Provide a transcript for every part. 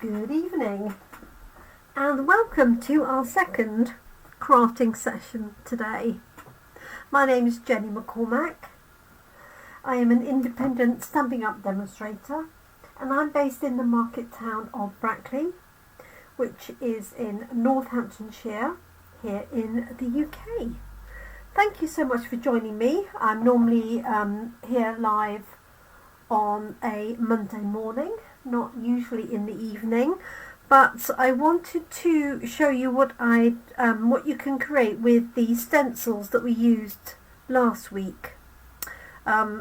Good evening and welcome to our second crafting session today. My name is Jenny McCormack. I am an independent Stampin' Up demonstrator and I'm based in the market town of Brackley, which is in Northamptonshire here in the UK. Thank you so much for joining me. I'm normally here live on a Monday morning, not usually in the evening, but I wanted to show you what you can create with the stencils that we used last week.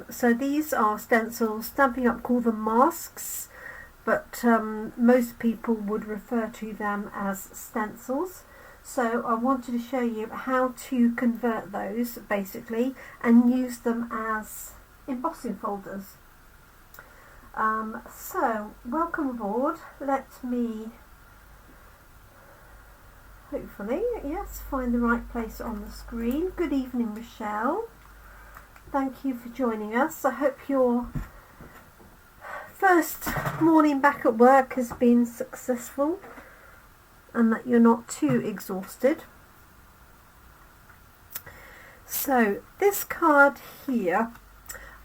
So these are stencils. Stampin' Up call them masks, but most people would refer to them as stencils. So I wanted to show you how to convert those basically and use them as embossing folders. So welcome aboard. Let me hopefully, yes, find the right place on the screen. Good evening, Michelle. Thank you for joining us. I hope your first morning back at work has been successful and that you're not too exhausted. So this card here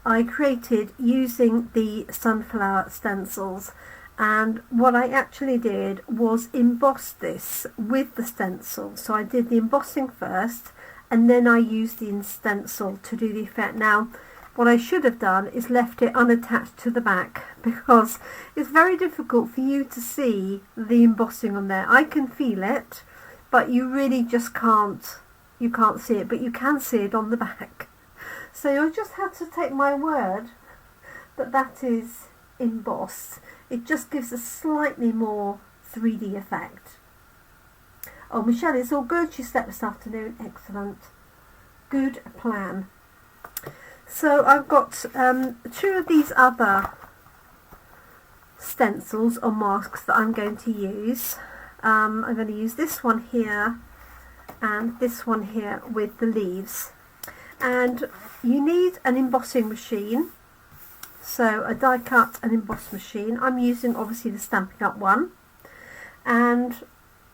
I created using the sunflower stencils, and what I actually did was emboss this with the stencil. So I did the embossing first and then I used the stencil to do the effect. Now what I should have done is left it unattached to the back, because it's very difficult for you to see the embossing on there. I can feel it, but you really just can't see it, but you can see it on the back. So you'll just have to take my word that that is embossed. It just gives a slightly more 3D effect. Oh, Michelle, it's all good. She slept this afternoon. Excellent. Good plan. So I've got two of these other stencils or masks that I'm going to use. I'm going to use this one here and this one here with the leaves. And you need an embossing machine, so a die cut and emboss machine. I'm using obviously the Stampin' Up one, and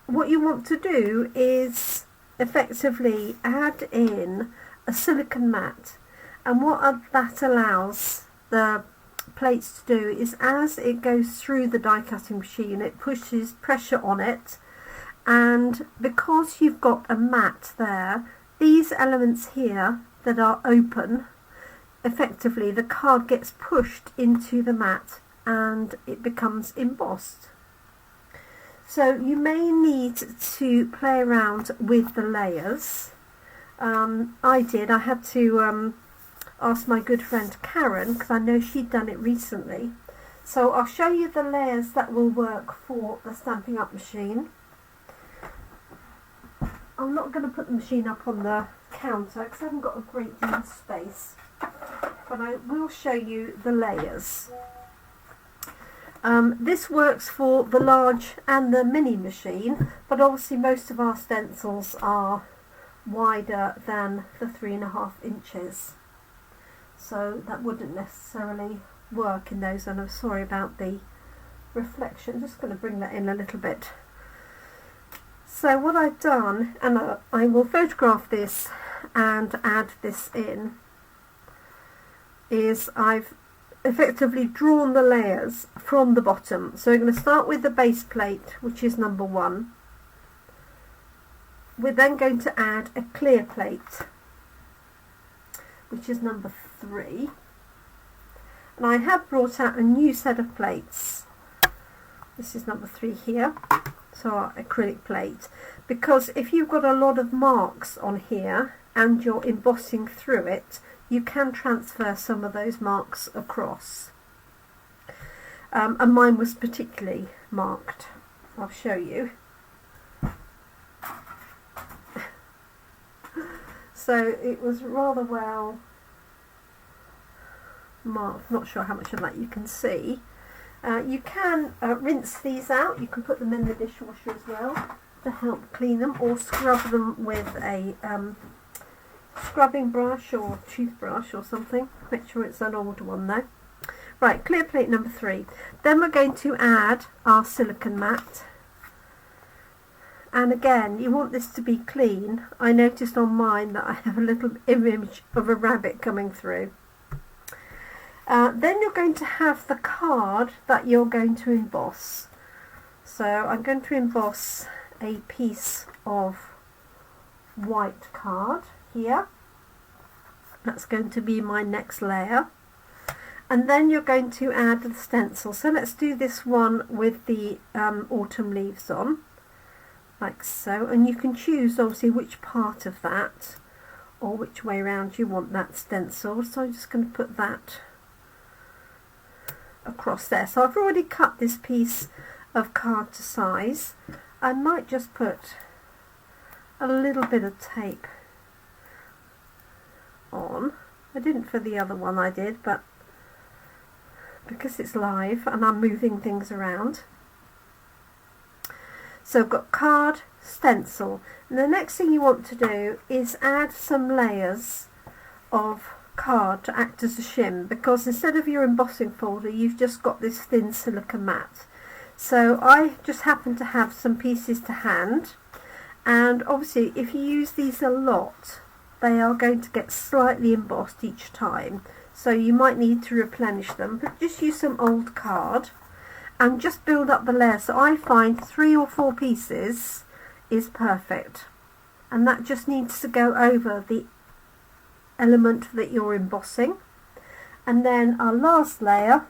what you want to do is effectively add in a silicone mat, and what that allows the plates to do is, as it goes through the die cutting machine, it pushes pressure on it, and because you've got a mat there, these elements here that are open, effectively the card gets pushed into the mat and it becomes embossed. So you may need to play around with the layers. I had to ask my good friend Karen, because I know she'd done it recently. So I'll show you the layers that will work for the Stampin' Up machine. I'm not going to put the machine up on the counter because I haven't got a great deal of space, but I will show you the layers. This works for the large and the mini machine, but obviously most of our stencils are wider than the 3.5 inches, so that wouldn't necessarily work in those, and I'm sorry about the reflection. Just going to bring that in a little bit. So what I've done, and I will photograph this and add this in, is I've effectively drawn the layers from the bottom. So we're going to start with the base plate, which is number 1. We're then going to add a clear plate, which is number 3. And I have brought out a new set of plates. This is number 3 here. So our acrylic plate, because if you've got a lot of marks on here and you're embossing through it, you can transfer some of those marks across. And mine was particularly marked. I'll show you. So it was rather well marked. Not sure how much of that you can see. You can rinse these out. You can put them in the dishwasher as well to help clean them, or scrub them with a scrubbing brush or toothbrush or something. Make sure it's an old one though. Right, clear plate number 3. Then we're going to add our silicone mat. And again, you want this to be clean. I noticed on mine that I have a little image of a rabbit coming through. Then you're going to have the card that you're going to emboss. So I'm going to emboss a piece of white card here. That's going to be my next layer. And then you're going to add the stencil. So let's do this one with the autumn leaves on, like so. And you can choose obviously which part of that or which way around you want that stencil. So I'm just going to put that across there. So I've already cut this piece of card to size. I might just put a little bit of tape on. I didn't for the other one, I did, but because it's live and I'm moving things around. So I've got card, stencil, and the next thing you want to do is add some layers of card to act as a shim, because instead of your embossing folder you've just got this thin silicone mat. So I just happen to have some pieces to hand, and obviously if you use these a lot they are going to get slightly embossed each time, so you might need to replenish them, but just use some old card and just build up the layer. So I find 3 or 4 pieces is perfect, and that just needs to go over the element that you're embossing. And then our last layer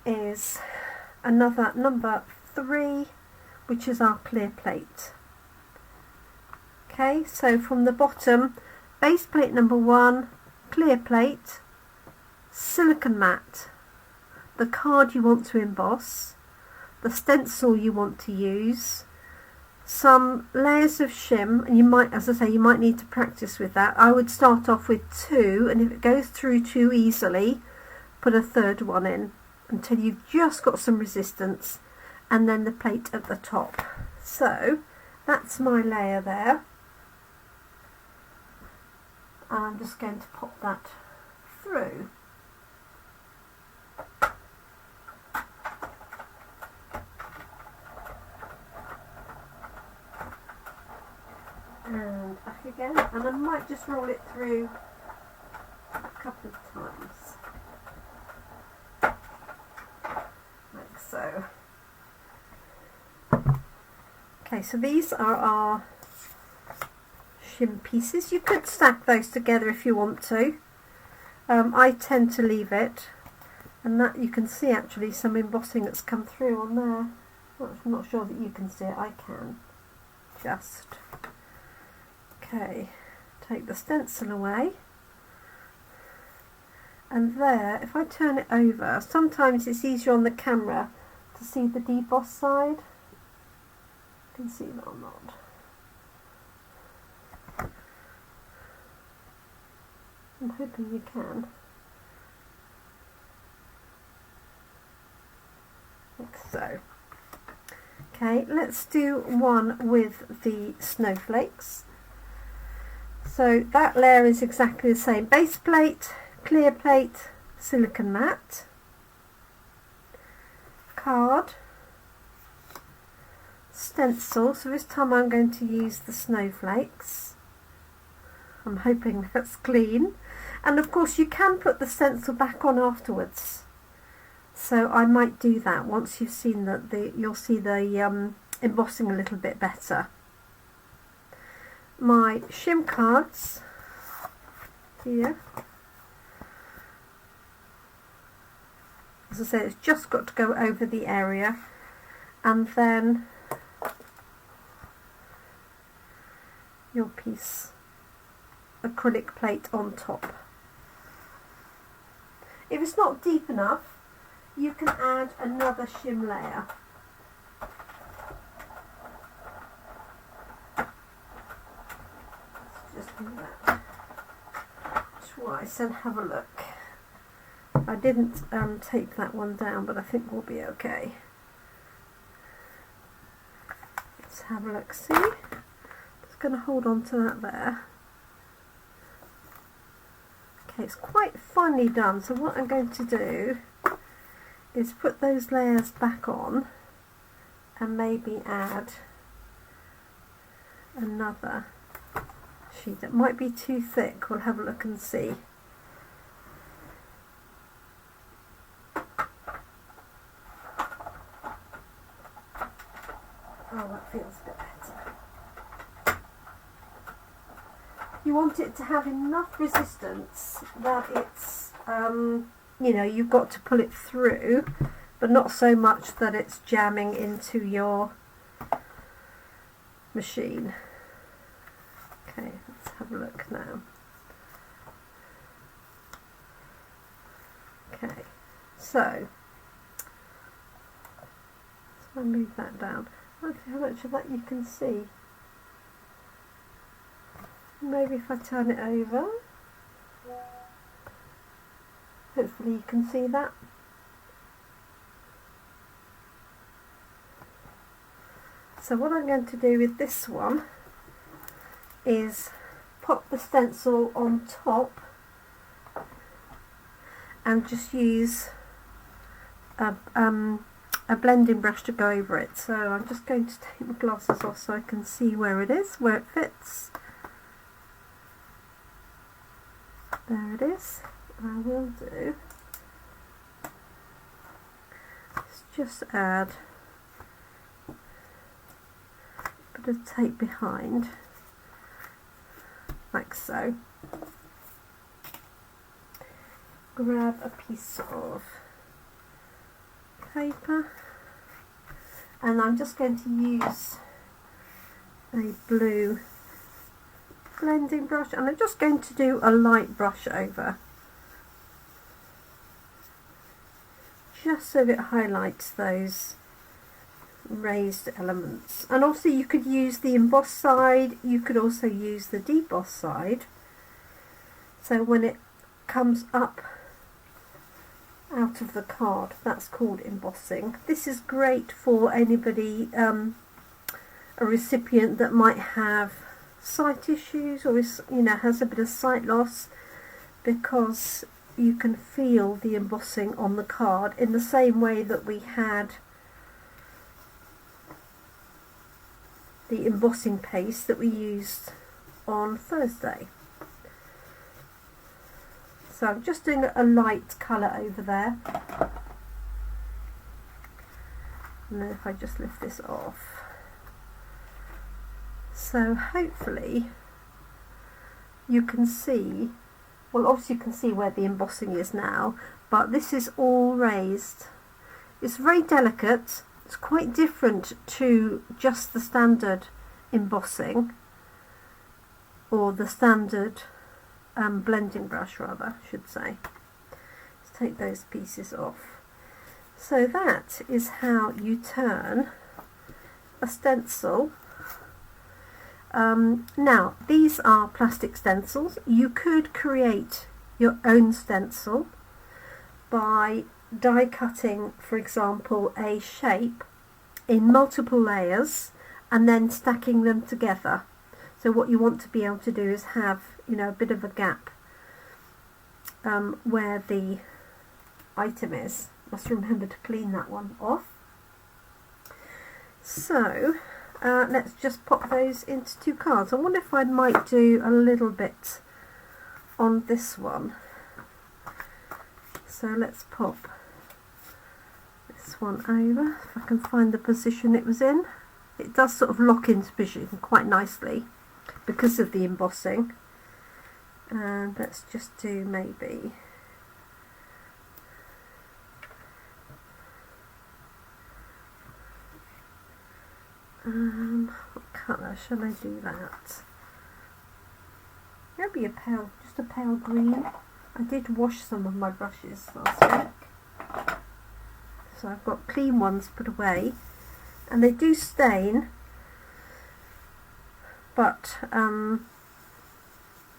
is another number 3, which is our clear plate. Okay, so from the bottom, base plate number 1, clear plate, silicone mat, the card you want to emboss, the stencil you want to use, some layers of shim, and you might, as I say, you might need to practice with that. I would start off with 2, and if it goes through too easily, put a 3rd one in until you've just got some resistance, and then the plate at the top. So that's my layer there. I'm just going to pop that through. And back again, and I might just roll it through a couple of times, like so. Okay, so these are our shim pieces. You could stack those together if you want to. I tend to leave it, and that you can see actually some embossing that's come through on there. I'm not sure that you can see it. I can. Just okay. Take the stencil away, and there, if I turn it over, sometimes it's easier on the camera to see the deboss side. You can see that or not. I'm hoping you can. Like so. Okay, let's do one with the snowflakes. So that layer is exactly the same. Base plate, clear plate, silicone mat, card, stencil. So this time I'm going to use the snowflakes. I'm hoping that's clean. And of course you can put the stencil back on afterwards. So I might do that once you've seen that. You'll see the embossing a little bit better. My shim cards here. As I said, it's just got to go over the area, and then your piece acrylic plate on top. If it's not deep enough, you can add another shim layer. Let's just do that twice and have a look. I didn't tape that one down, but I think we'll be okay. Let's have a look. See? Just going to hold on to that there. Okay, it's quite finely done, so what I'm going to do is put those layers back on and maybe add another sheet. That might be too thick, we'll have a look and see. Oh, that feels a bit better. You want it to have enough resistance that it's, you know, you've got to pull it through, but not so much that it's jamming into your machine. Okay, let's have a look now. Okay, so I move that down. Let's see how much of that you can see. Maybe if I turn it over, hopefully you can see that. So what I'm going to do with this one is pop the stencil on top and just use a blending brush to go over it. So I'm just going to take my glasses off so I can see where it is, where it fits. There it is. I will do is just add a bit of tape behind, like so. Grab a piece of paper, and I'm just going to use a blue blending brush, and I'm just going to do a light brush over, just so it highlights those raised elements. And also you could use the embossed side, you could also use the debossed side, so when it comes up out of the card, that's called embossing. This is great for anybody, a recipient that might have sight issues or is, you know, has a bit of sight loss, because you can feel the embossing on the card in the same way that we had the embossing paste that we used on Thursday. So I'm just doing a light colour over there, and then if I just lift this off, so hopefully you can see, well obviously you can see where the embossing is now, but this is all raised. It's very delicate, it's quite different to just the standard embossing, or the standard blending brush rather, I should say. Let's take those pieces off. So that is how you turn a stencil. Now these are plastic stencils. You could create your own stencil by die cutting, for example, a shape in multiple layers and then stacking them together. So what you want to be able to do is have, you know, a bit of a gap where the item is. Must remember to clean that one off. So let's just pop those into two cards. I wonder if I might do a little bit on this one. So let's pop this one over, if I can find the position it was in. It does sort of lock into position quite nicely because of the embossing. And let's just do maybe what colour shall I do that? Maybe a pale, just a pale green. I did wash some of my brushes last week, so I've got clean ones put away, and they do stain, but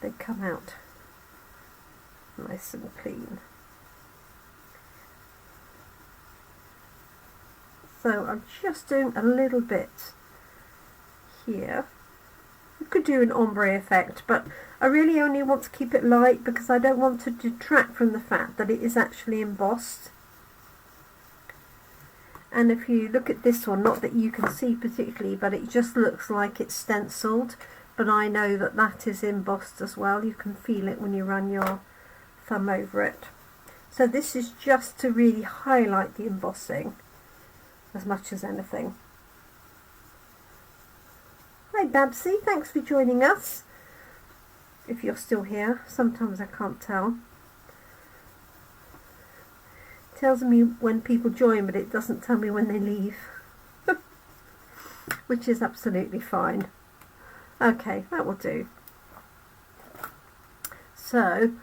they come out nice and clean. So I'm just doing a little bit here. You could do an ombre effect, but I really only want to keep it light because I don't want to detract from the fact that it is actually embossed. And if you look at this one, not that you can see particularly, but it just looks like it's stenciled, but I know that that is embossed as well. You can feel it when you run your thumb over it. So this is just to really highlight the embossing as much as anything. Hi Babsy, thanks for joining us. If you're still here, sometimes I can't tell. It tells me when people join, but it doesn't tell me when they leave. Which is absolutely fine. Okay, that will do. So,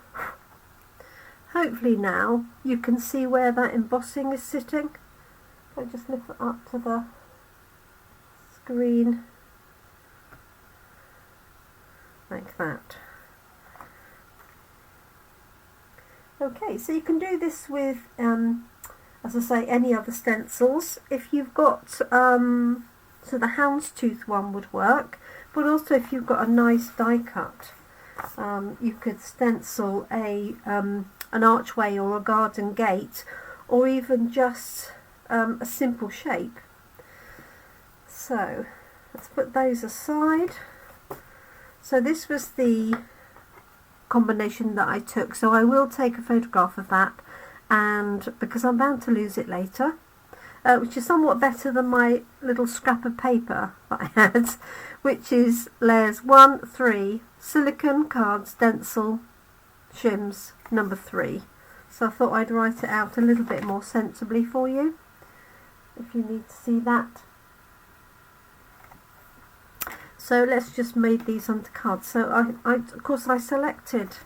hopefully now you can see where that embossing is sitting. I'll just lift it up to the screen. Like that. Okay, so you can do this with, as I say, any other stencils. If you've got, so the houndstooth one would work, but also if you've got a nice die cut, you could stencil an archway or a garden gate, or even just a simple shape. So let's put those aside. So this was the combination that I took, so I will take a photograph of that, and because I'm bound to lose it later, which is somewhat better than my little scrap of paper that I had, which is layers 1, 3, silicone card stencil, shims number 3. So I thought I'd write it out a little bit more sensibly for you, if you need to see that. So let's just make these onto cards. So of course I selected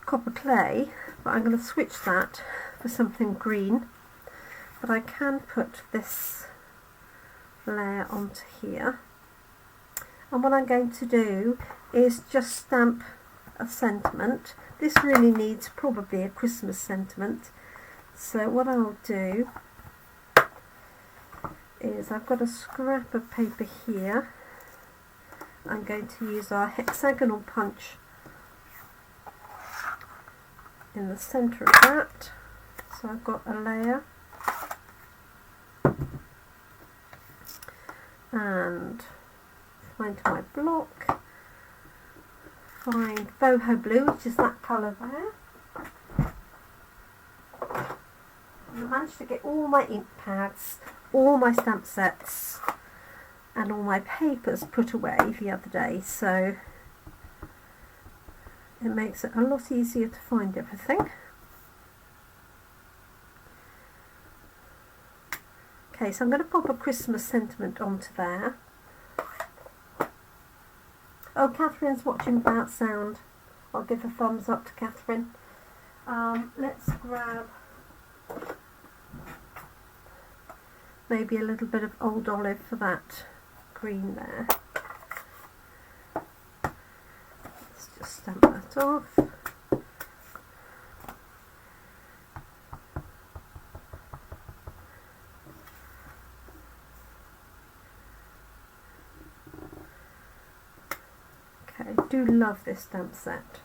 copper clay, but I'm going to switch that for something green. But I can put this layer onto here. And what I'm going to do is just stamp a sentiment. This really needs probably a Christmas sentiment. So what I'll do is I've got a scrap of paper here. I'm going to use our hexagonal punch in the centre of that. So I've got a layer, and find my block, find boho blue, which is that colour there. I managed to get all my ink pads, all my stamp sets and all my papers put away the other day, so it makes it a lot easier to find everything. Okay, so I'm going to pop a Christmas sentiment onto there. Oh, Catherine's watching without sound. I'll give a thumbs up to Catherine. Let's grab maybe a little bit of old olive for that green there. Let's just stamp that off. Okay, I do love this stamp set.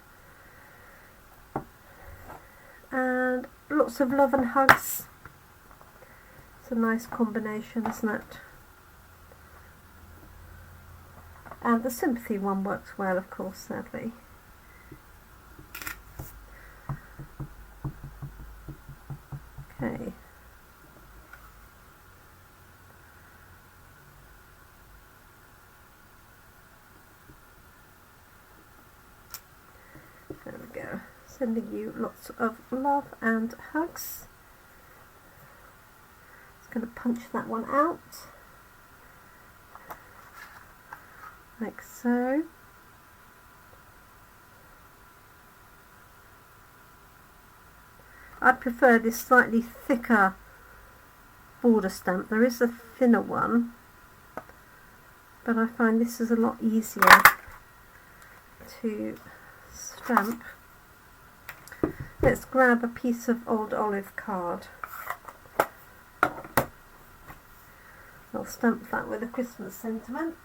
And lots of love and hugs. It's a nice combination, isn't it? And the sympathy one works well, of course, sadly. Okay. There we go. Sending you lots of love and hugs. Just going to punch that one out. Like so. I prefer this slightly thicker border stamp. There is a thinner one, but I find this is a lot easier to stamp. Let's grab a piece of old olive card. I'll stamp that with a Christmas sentiment.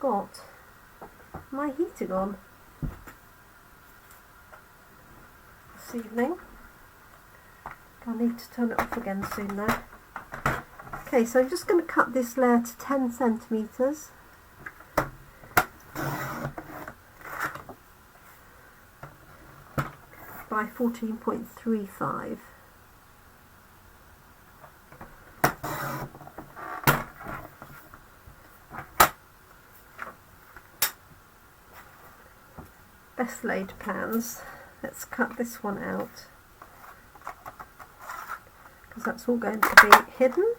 got my heating on this evening. I need to turn it off again soon though. Okay, so I'm just going to cut this layer to 10 centimetres. By 14.35. Best laid plans. Let's cut this one out because that's all going to be hidden.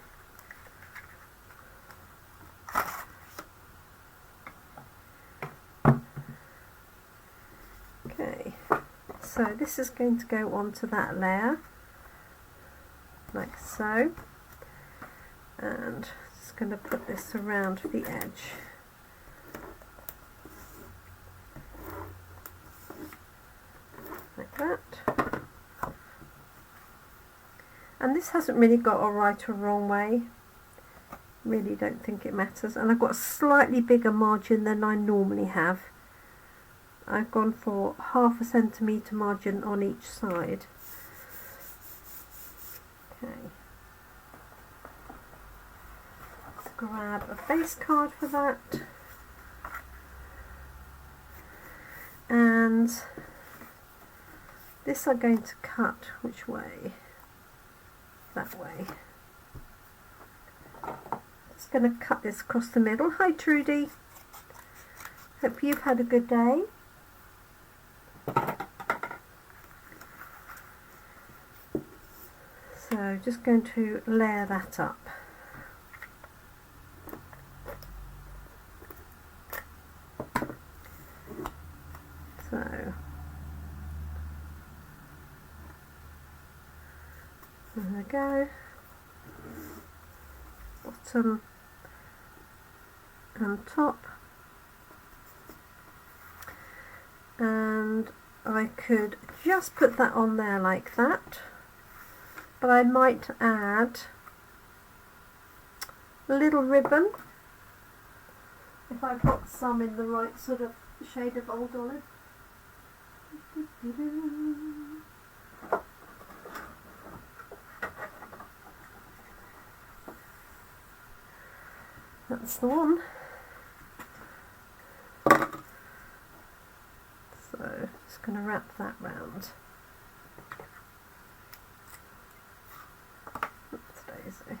Okay, so this is going to go onto that layer like so, and just going to put this around the edge. Like that. And this hasn't really got a right or wrong way. Really don't think it matters. And I've got a slightly bigger margin than I normally have. I've gone for 1/2 centimetre margin on each side. Okay. Let's grab a base card for that. And this I'm going to cut which way? That way. Just going to cut this across the middle. Hi Trudy. Hope you've had a good day. So just going to layer that up. So there we go. Bottom and top. And I could just put that on there like that, but I might add a little ribbon if I've got some in the right sort of shade of old olive. That's the one. So just going to wrap that round. Oops, daisy.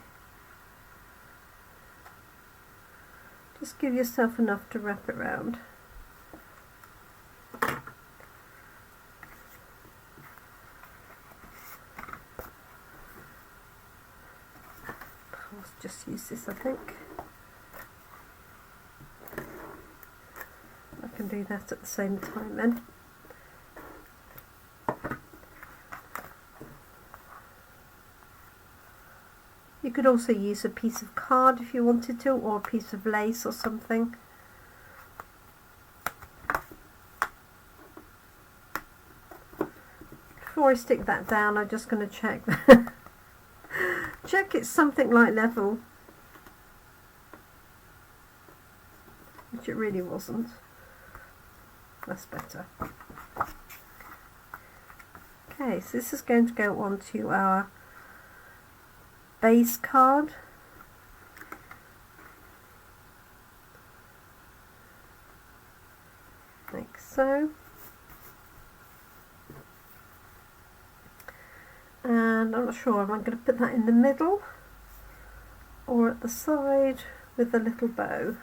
Just give yourself enough to wrap it round. I'll just use this, I think. I can do that at the same time then. You could also use a piece of card if you wanted to, or a piece of lace or something. Before I stick that down, I'm just going to check check it's something like level, which it really wasn't. That's better. Okay, so this is going to go onto our base card. Like so. And I'm not sure, am I going to put that in the middle or at the side with a little bow?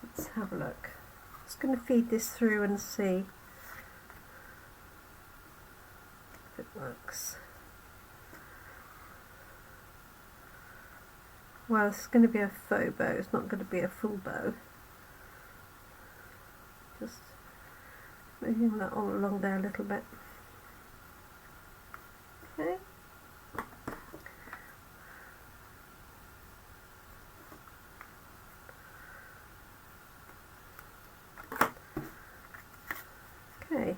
Let's have a look. Just going to feed this through and see if it works. Well, it's going to be a faux bow, it's not going to be a full bow. Just moving that all along there a little bit. Okay. Okay.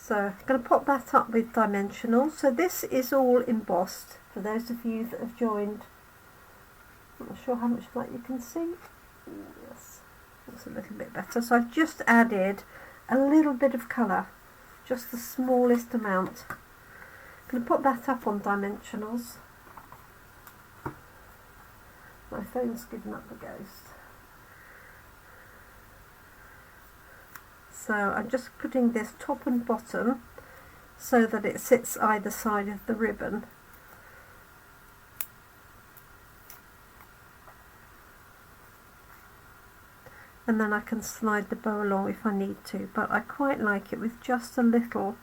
So I'm going to pop that up with dimensional. So this is all embossed for those of you that have joined. I'm not sure how much light you can see. Yes, that's a little bit better. So I've just added a little bit of colour, just the smallest amount. I'm going to put that up on dimensionals. My phone's given up the ghost. So I'm just putting this top and bottom so that it sits either side of the ribbon. And then I can slide the bow along if I need to, but I quite like it with just a little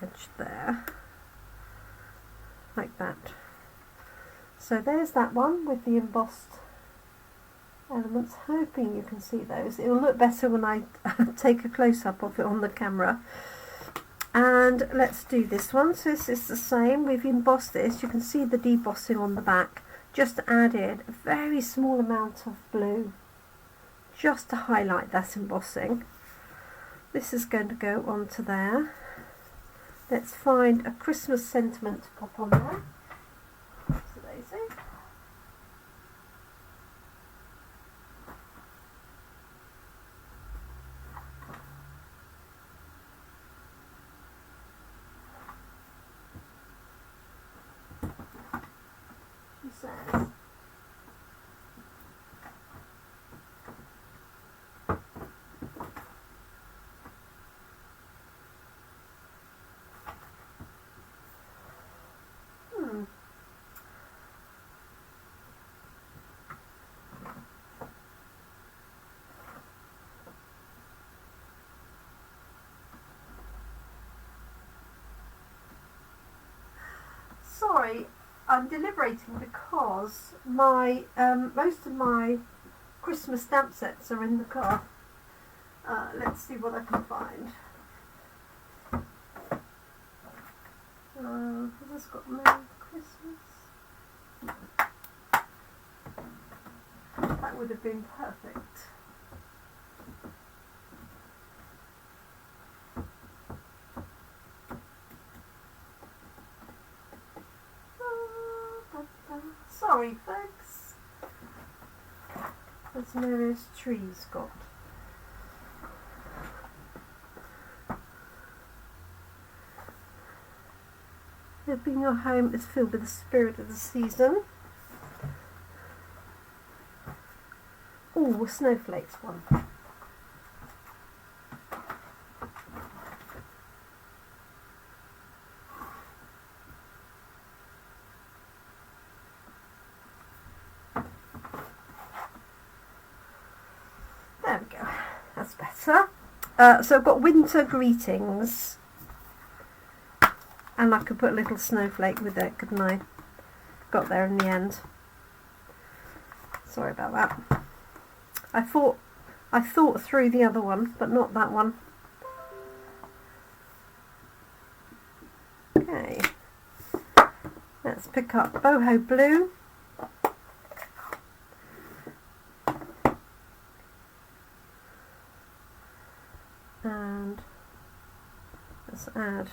edge there, like that. So there's that one with the embossed elements, hoping you can see those. It will look better when I take a close-up of it on the camera. And let's do this one. So this is the same, we've embossed this, you can see the debossing on the back. Just added a very small amount of blue just to highlight that embossing. This is going to go onto there. Let's find a Christmas sentiment to pop on there. Oops, daisy. Says, sorry, I'm deliberating because my most of my Christmas stamp sets are in the car. Let's see what I can find. Has this got Merry Christmas? That would have been perfect. Sorry folks, there's Mary's trees got. Hoping your home is filled with the spirit of the season. Oh, snowflakes one. There we go, that's better. So I've got winter greetings, and I could put a little snowflake with it, couldn't I? Got there in the end. Sorry about that. I thought through the other one, but not that one. Okay, let's pick up boho blue. And let's add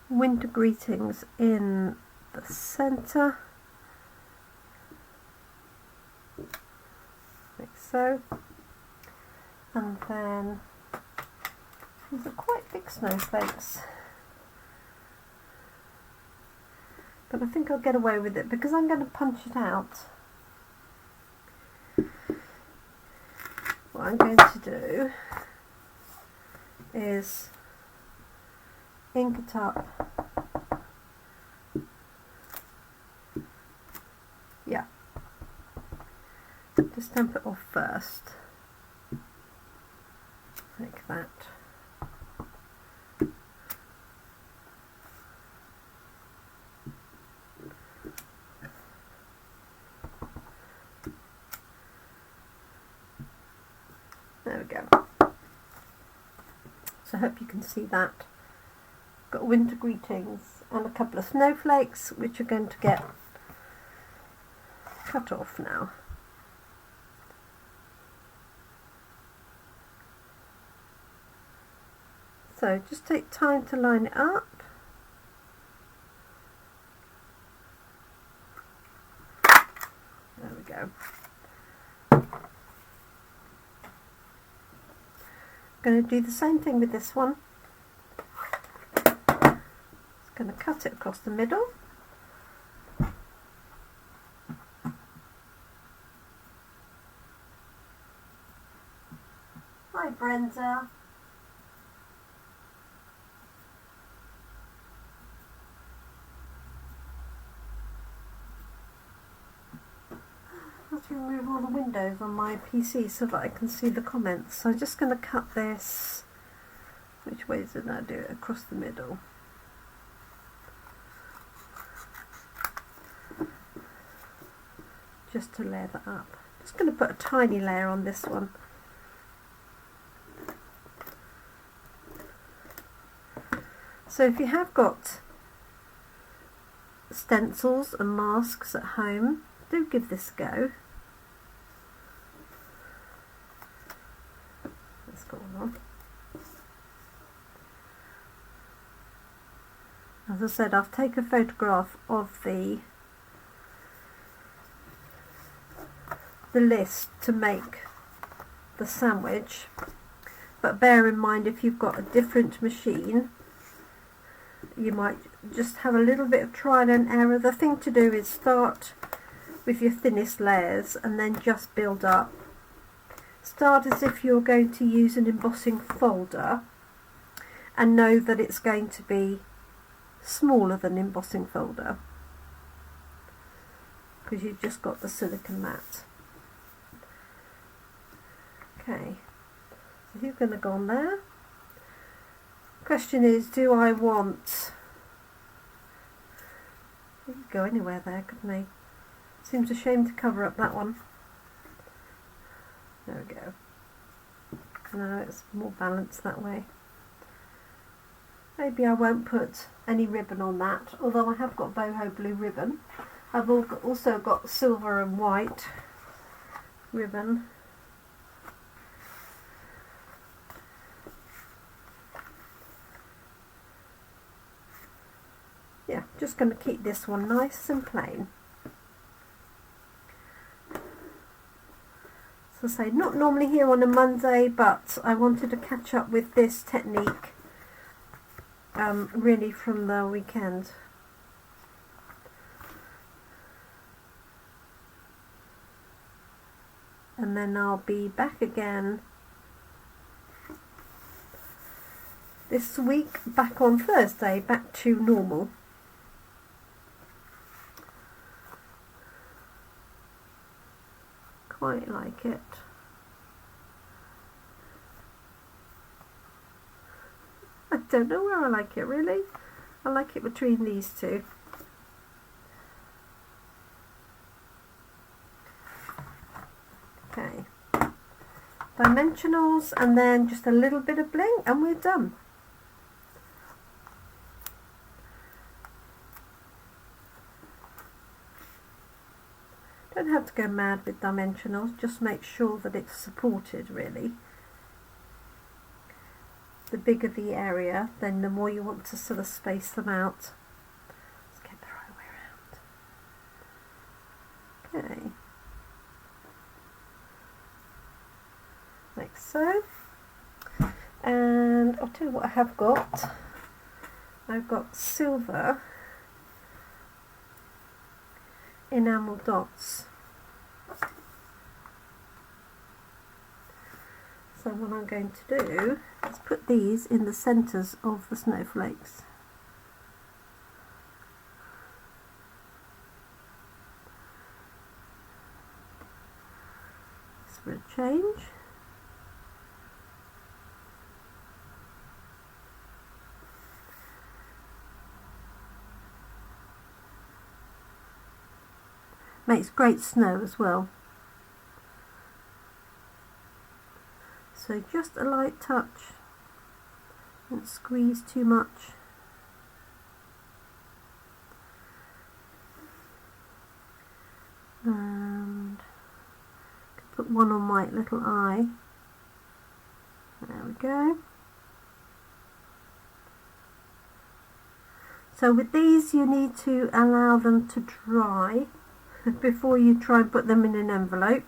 winter greetings in the centre, like so. And then these are quite big snowflakes, but I think I'll get away with it because I'm going to punch it out. What I'm going to do is ink it up. Yeah, just stamp it off first, like that. There we go. So I hope you can see that. Got winter greetings and a couple of snowflakes which are going to get cut off now. So just take time to line it up. There we go. I'm going to do the same thing with this one. Just going to cut it across the middle. Hi Brenda. I have to remove all the windows on my PC so that I can see the comments. So I'm just going to cut this. Which way did I do it? Across the middle. Just to layer that up. Just going to put a tiny layer on this one. So if you have got stencils and masks at home, do give this a go. Let's go on. As I said, I'll take a photograph of the list to make the sandwich, but bear in mind if you've got a different machine, you might just have a little bit of trial and error. The thing to do is start with your thinnest layers and then just build up. Start as if you're going to use an embossing folder and know that it's going to be smaller than embossing folder because you've just got the silicone mat. Okay, so he's going to go on there. Question is, do I want... He could go anywhere there, couldn't he? Seems a shame to cover up that one. There we go. No, it's more balanced that way. Maybe I won't put any ribbon on that, although I have got boho blue ribbon. I've also got silver and white ribbon. Yeah, just going to keep this one nice and plain. So I say, not normally here on a Monday, but I wanted to catch up with this technique really from the weekend. And then I'll be back again this week, back on Thursday, back to normal. Quite like it. I don't know where I like it really. I like it between these two. Okay. Dimensionals and then just a little bit of bling and we're done. Don't have to go mad with dimensionals, just make sure that it's supported really. The bigger the area, then the more you want to sort of space them out. Let's get the right way around. Okay. Like so. And I'll tell you what I have got. I've got silver enamel dots. So what I'm going to do is put these in the centres of the snowflakes. Just for a change. Makes great snow as well. So just a light touch, don't squeeze too much. And put one on my little eye. There we go. So with these you need to allow them to dry before you try and put them in an envelope.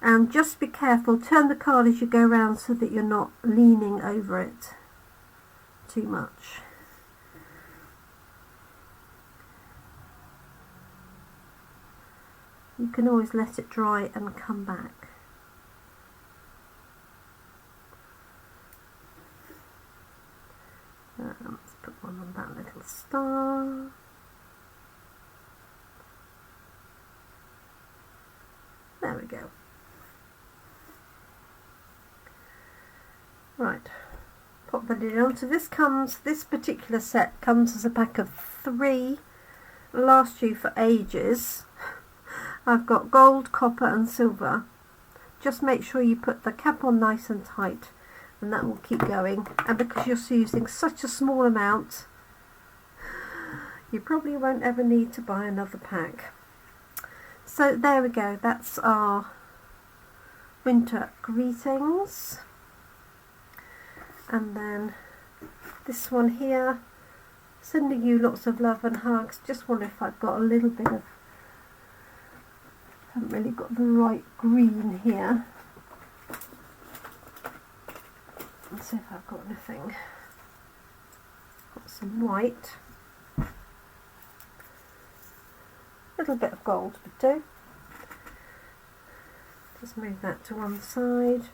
And just be careful, turn the card as you go around so that you're not leaning over it too much. You can always let it dry and come back. Let's put one on that little star. There we go. Right, pop the lid on. So this particular set comes as a pack of 3. Last you for ages. I've got gold, copper and silver. Just make sure you put the cap on nice and tight, and that will keep going. And because you're using such a small amount, you probably won't ever need to buy another pack. So there we go, that's our winter greetings. And then this one here, sending you lots of love and hugs. Just wonder if I've got a little bit of, haven't really got the right green here. Let's see if I've got anything. Got some white. Little bit of gold would do. Just move that to one side.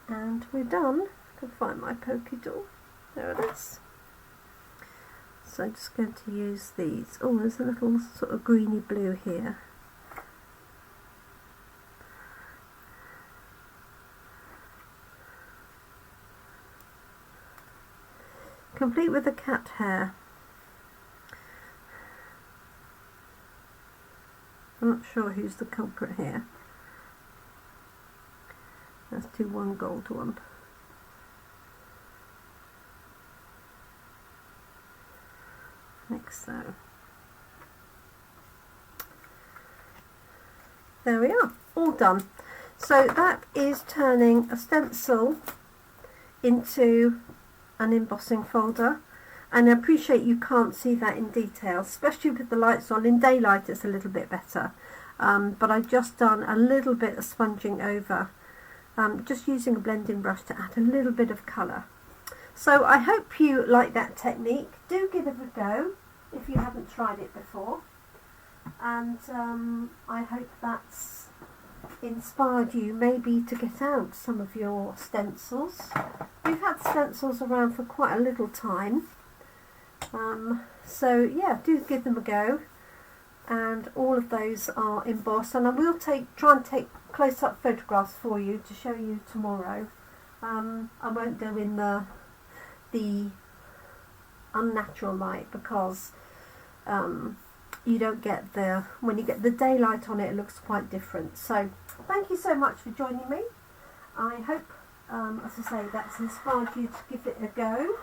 And we're done. I can find my pokey doll. There it is. So I'm just going to use these. Oh, there's a little sort of greeny blue here. Complete with the cat hair. I'm not sure who's the culprit here. Let's do one gold one. Like so. There we are, all done. So that is turning a stencil into an embossing folder. And I appreciate you can't see that in detail, especially with the lights on. In daylight it's a little bit better. But I've just done a little bit of sponging over. Just using a blending brush to add a little bit of colour. So I hope you like that technique. Do give it a go if you haven't tried it before. And I hope that's inspired you maybe to get out some of your stencils. We've had stencils around for quite a little time. So yeah, do give them a go. And all of those are embossed, and I will try and take close-up photographs for you to show you tomorrow. I won't go in the unnatural light because you don't get when you get the daylight on it, it looks quite different. So thank you so much for joining me. I hope, as I say, that's inspired you to give it a go.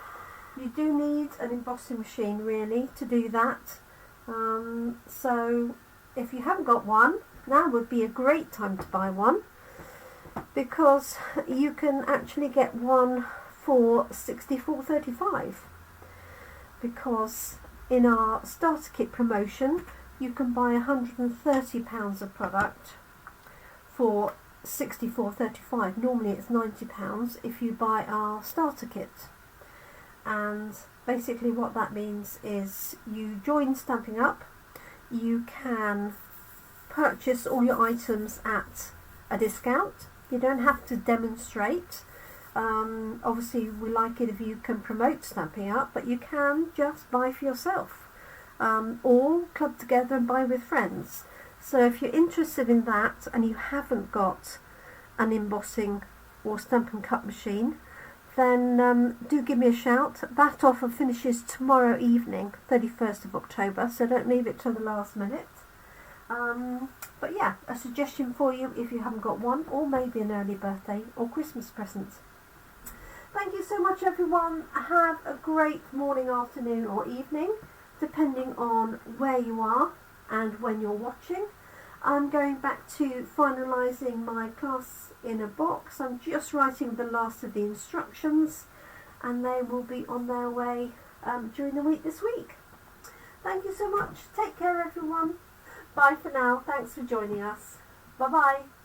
You do need an embossing machine really to do that. So if you haven't got one, now would be a great time to buy one, because you can actually get one for $64.35, because in our starter kit promotion you can buy £130 of product for $64.35. Normally it's £90 if you buy our starter kit. And basically what that means is you join Stampin' Up, you can purchase all your items at a discount. You don't have to demonstrate. Obviously we like it if you can promote Stampin' Up, but you can just buy for yourself, or club together and buy with friends. So if you're interested in that and you haven't got an embossing or Stampin' Cut machine, then do give me a shout. That offer finishes tomorrow evening, 31st of October, so don't leave it till the last minute. But yeah, a suggestion for you if you haven't got one, or maybe an early birthday or Christmas present. Thank you so much everyone. Have a great morning, afternoon or evening, depending on where you are and when you're watching. I'm going back to finalising my class in a box. I'm just writing the last of the instructions, and they will be on their way during the week this week. Thank you so much. Take care, everyone. Bye for now. Thanks for joining us. Bye bye.